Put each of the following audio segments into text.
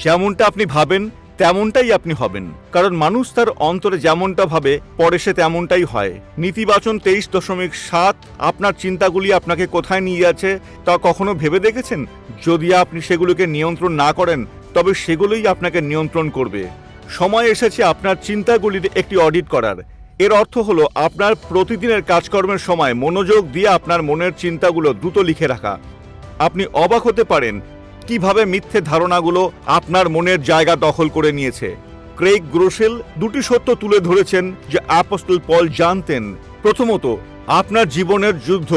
যেমনটা আপনি ভাবেন তেমনটাই আপনি হবেন, কারণ মানুষ তার অন্তরে যেমনটা ভাবে পরে সে তেমনটাই হয়। নীতিবাচন 23.7 আপনার চিন্তাগুলি আপনাকে কোথায় নিয়ে যাচ্ছে তা কখনো ভেবে দেখেছেন? যদি আপনি সেগুলোকে নিয়ন্ত্রণ না করেন তবে সেগুলোই আপনাকে নিয়ন্ত্রণ করবে। সময় এসেছে আপনার চিন্তাগুলির একটি অডিট করার। এর অর্থ হলো আপনার প্রতিদিনের কাজকর্মের সময় মনোযোগ দিয়ে আপনার মনের চিন্তাগুলো দ্রুত লিখে রাখা। আপনি অবাক হতে পারেন কিভাবে মিথ্যে ধারণাগুলো আপনার মনের জায়গা দখল করে নিয়েছে। ক্রেইগ গ্রোসেল দুটি সত্য তুলে ধরেছেন যে অ্যাপোস্টল পল জানতেন। প্রথমত, আপনার জীবনের যুদ্ধ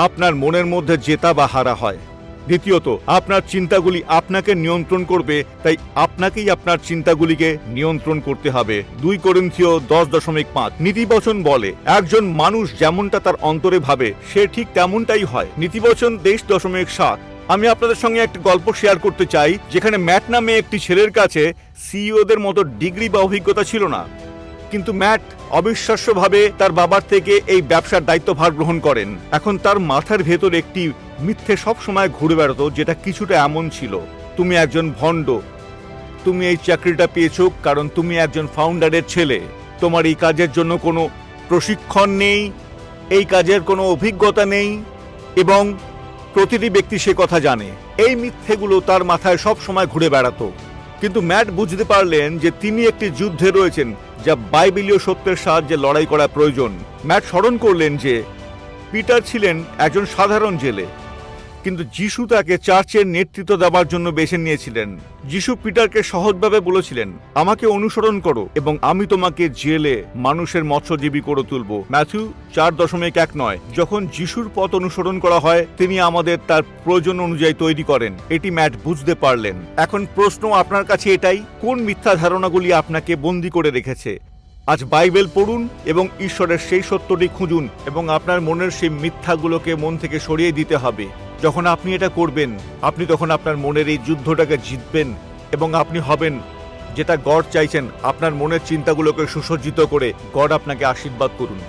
আপনার মনের মধ্যে জেতা বা হারা হয়। দ্বিতীয়ত, আপনার চিন্তাগুলি আপনাকে নিয়ন্ত্রণ করবে, তাই আপনাকেই আপনার চিন্তাগুলিকে নিয়ন্ত্রণ করতে হবে। 2 করিন্থীয় 10.5 নীতিবচন বলে একজন মানুষ যেমনটা তার অন্তরে ভাবে সে ঠিক তেমনটাই হয়। নীতিবচন 23.7। আমি আপনাদের সঙ্গে একটা গল্প শেয়ার করতে চাই, যেখানে ম্যাট নামে একটি ছেলের কাছে সিইওদের মতো ডিগ্রি বা অভিজ্ঞতা ছিল না, কিন্তু ম্যাট অবিশ্বাস্যভাবে তার বাবার থেকে এই ব্যবসার দায়িত্বভার গ্রহণ করেন। এখন তার মাথার ভেতর একটি মিথ্যে সব সময় ঘুরে বেড়াতো, যেটা কিছুটা এমন ছিল: তুমি একজন ভণ্ড, তুমি এই চাকরিটা পেয়েছো কারণ তুমি একজন ফাউন্ডারের ছেলে, তোমার এই কাজের জন্য কোনো প্রশিক্ষণ নেই, এই কাজের কোনো অভিজ্ঞতা নেই, এবং প্রতিটি ব্যক্তি সে কথা জানে। এই মিথ্যেগুলো তার মাথায় সব সময় ঘুরে বেড়াতো। কিন্তু ম্যাট বুঝতে পারলেন যে তিনি একটি যুদ্ধে রয়েছেন, যা বাইবেলীয় সত্যের সাহায্যে লড়াই করা প্রয়োজন। ম্যাট স্মরণ করলেন যে পিটার ছিলেন একজন সাধারণ জেলে, কিন্তু যিশু তাকে চার্চের নেতৃত্ব দেওয়ার জন্য বেছে নিয়েছিলেন। যিশু পিটারকে সহজভাবে বলেছিলেন, আমাকে অনুসরণ করো এবং আমি তোমাকে জেলে মানুষের মৎস্যজীবী করে তুলব। ম্যাথিউ 4.19। যখন যিশুর পথ অনুসরণ করা হয় তিনি আমাদের তার প্রয়োজন অনুযায়ী তৈরি করেন। এটি ম্যাট বুঝতে পারলেন। এখন প্রশ্ন আপনার কাছে এটাই, কোন মিথ্যা ধারণাগুলি আপনাকে বন্দী করে রেখেছে? আজ বাইবেল পড়ুন এবং ঈশ্বরের সেই সত্যটি খুঁজুন, এবং আপনার মনের সেই মিথ্যাগুলোকে মন থেকে সরিয়ে দিতে হবে। যখন আপনি এটা করবেন, আপনি তখন আপনার মনের এই যুদ্ধটাকে জিতবেন, এবং আপনি হবেন যেটা গড চাইছেন। আপনার মনের চিন্তাগুলোকে সুসজ্জিত করে গড আপনাকে আশীর্বাদ করুন।